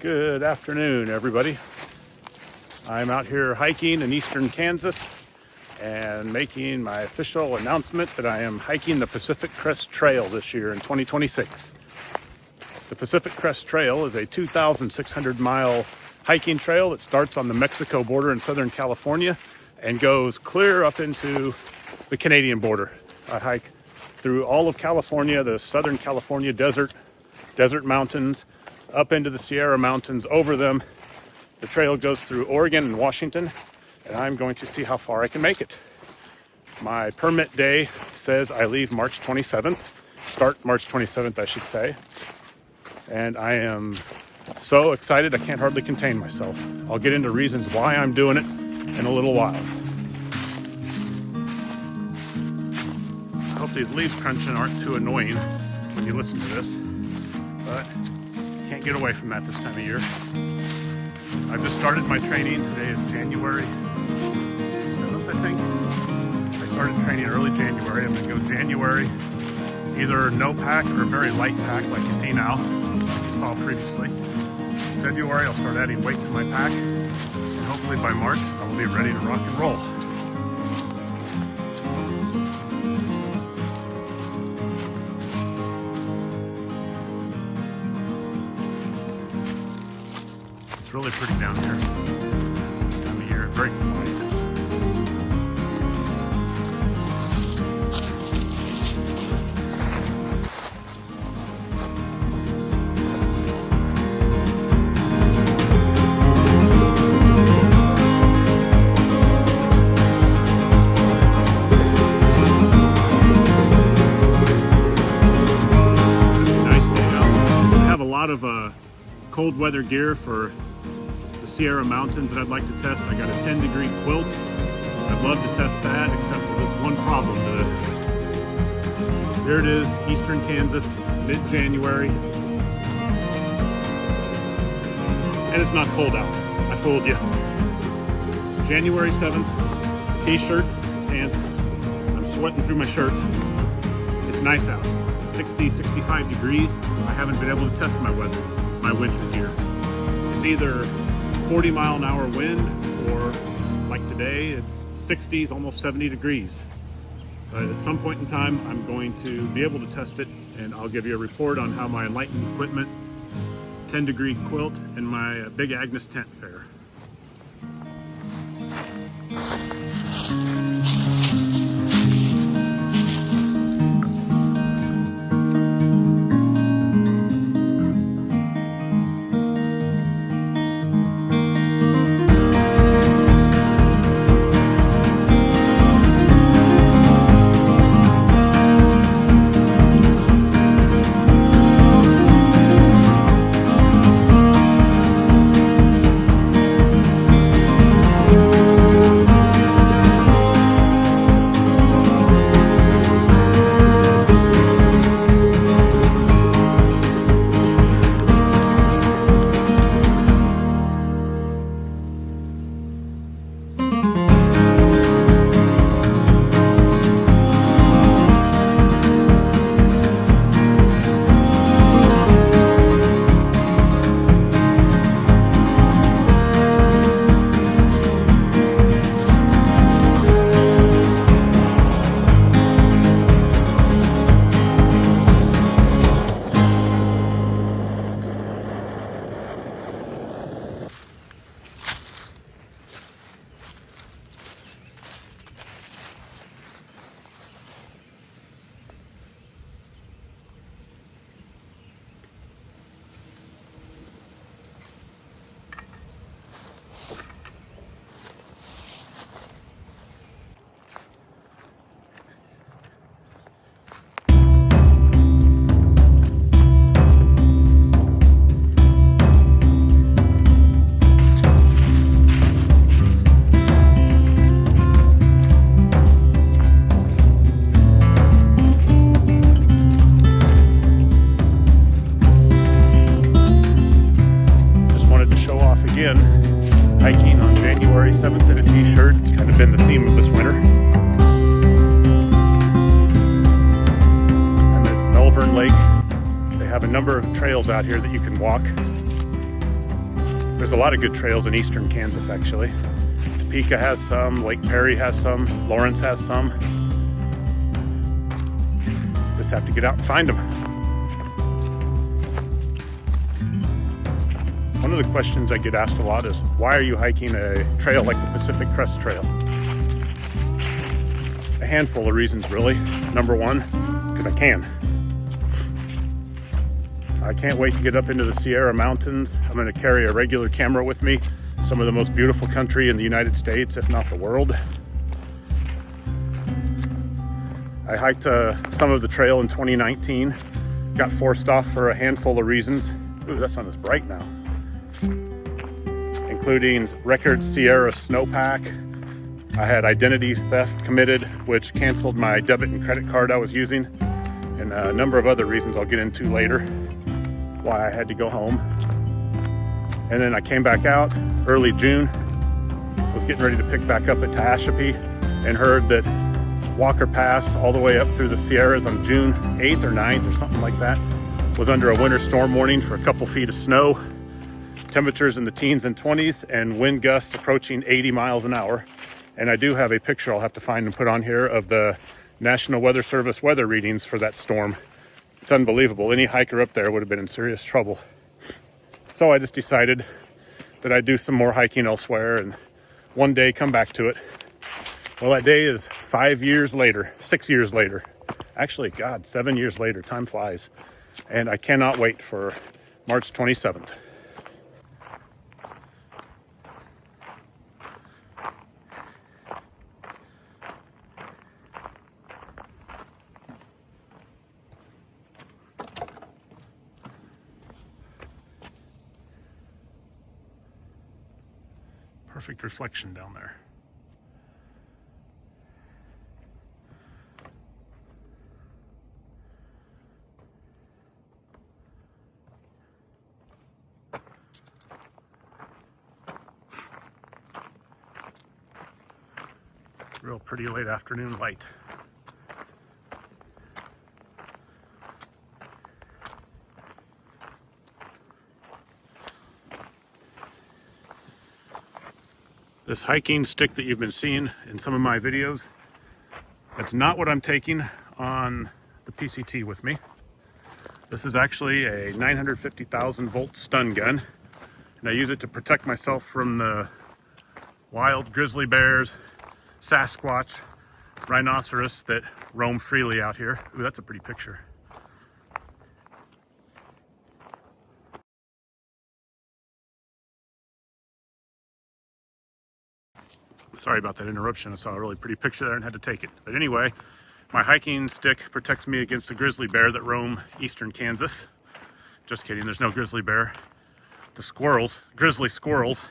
Good afternoon, everybody. I'm out here hiking in eastern Kansas and making my official announcement that I am hiking the Pacific Crest Trail this year in 2026. The Pacific Crest Trail is a 2,600 mile hiking trail that starts on the Mexico border in Southern California and goes clear up into the Canadian border. I hike through all of California, the Southern California desert mountains, up into the Sierra Mountains, over them. The trail goes through Oregon and Washington, and I'm going to see how far I can make it. My permit day says I leave March 27th, start March 27th, I should say. And I am so excited I can't hardly contain myself. I'll get into reasons why I'm doing it in a little while. I hope these leaves crunching aren't too annoying when you listen to this, but can't get away from that this time of year. I've just started my training. Today is January 7th, I think. I started training early January. I'm gonna go January, either no pack or very light pack like you see now, like you saw previously. February, I'll start adding weight to my pack, and hopefully by March, I will be ready to rock and roll. It's really pretty down here this time of year, very quiet. Nice day out. I have a lot of cold weather gear for the Sierra Mountains that I'd like to test. I got a 10-degree quilt. I'd love to test that, except for there's one problem to this. There it is, eastern Kansas, mid-January. And it's not cold out. I fooled you. January 7th, t-shirt, pants. I'm sweating through my shirt. It's nice out. 60, 65 degrees. I haven't been able to test my winter gear. It's either 40 mile an hour wind, or like today, it's 60s, almost 70 degrees. But at some point in time, I'm going to be able to test it, and I'll give you a report on how my lighting equipment, 10-degree quilt, and my Big Agnes tent fare. Hiking on January 7th in a t-shirt. It's kind of been the theme of this winter. I'm at Melbourne Lake. They have a number of trails out here that you can walk. There's a lot of good trails in eastern Kansas, actually. Topeka has some, Lake Perry has some, Lawrence has some. Just have to get out and find them. One of the questions I get asked a lot is, why are you hiking a trail like the Pacific Crest Trail? A handful of reasons, really. Number one, because I can. I can't wait to get up into the Sierra Mountains. I'm going to carry a regular camera with me. Some of the most beautiful country in the United States, if not the world. I hiked some of the trail in 2019. Got forced off for a handful of reasons. Ooh, that sun is bright now. Including record Sierra snowpack. I had identity theft committed, which canceled my debit and credit card I was using. And a number of other reasons I'll get into later why I had to go home. And then I came back out early June, was getting ready to pick back up at Tehachapi, and heard that Walker Pass all the way up through the Sierras on June 8th or 9th or something like that was under a winter storm warning for a couple feet of snow, temperatures in the teens and 20s, and wind gusts approaching 80 miles an hour. And I do have a picture I'll have to find and put on here of the National Weather Service weather readings for that storm. It's unbelievable. Any hiker up there would have been in serious trouble. So I just decided that I'd do some more hiking elsewhere and one day come back to it. Well, that day is 5 years later, 6 years later. Actually, God, 7 years later. Time flies. And I cannot wait for March 27th. Perfect reflection down there. Real pretty late afternoon light. This hiking stick that you've been seeing in some of my videos, that's not what I'm taking on the PCT with me. This is actually a 950,000 volt stun gun, and I use it to protect myself from the wild grizzly bears, Sasquatch, rhinoceros that roam freely out here. Ooh, that's a pretty picture. Sorry about that interruption. I saw a really pretty picture there and had to take it. But anyway, my hiking stick protects me against the grizzly bear that roam eastern Kansas. Just kidding, there's no grizzly bear. The squirrels, grizzly squirrels,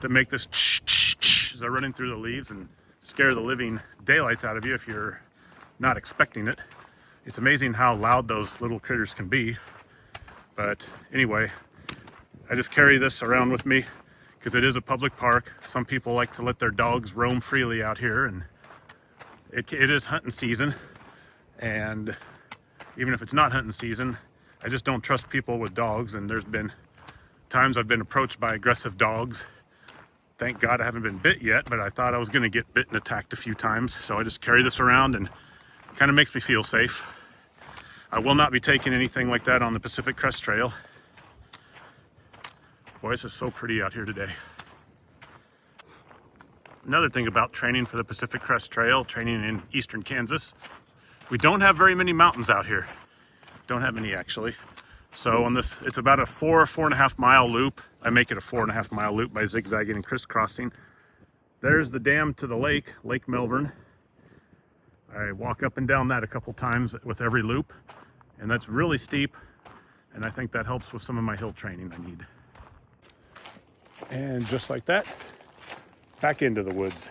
that make this ch-ch-ch as they're running through the leaves and scare the living daylights out of you if you're not expecting it. It's amazing how loud those little critters can be. But anyway, I just carry this around with me because it is a public park. Some people like to let their dogs roam freely out here, and it is hunting season. And even if it's not hunting season, I just don't trust people with dogs. And there's been times I've been approached by aggressive dogs. Thank God I haven't been bit yet, but I thought I was going to get bit and attacked a few times. So I just carry this around, and it kind of makes me feel safe. I will not be taking anything like that on the Pacific Crest Trail. Boy, it's just so pretty out here today. Another thing about training for the Pacific Crest Trail, training in eastern Kansas, we don't have very many mountains out here. Don't have any, actually. So on this, it's about a 4.5 mile loop. I make it a 4.5 mile loop by zigzagging and crisscrossing. There's the dam to the lake, Lake Melbourne. I walk up and down that a couple times with every loop, and that's really steep, and I think that helps with some of my hill training I need. And just like that, back into the woods.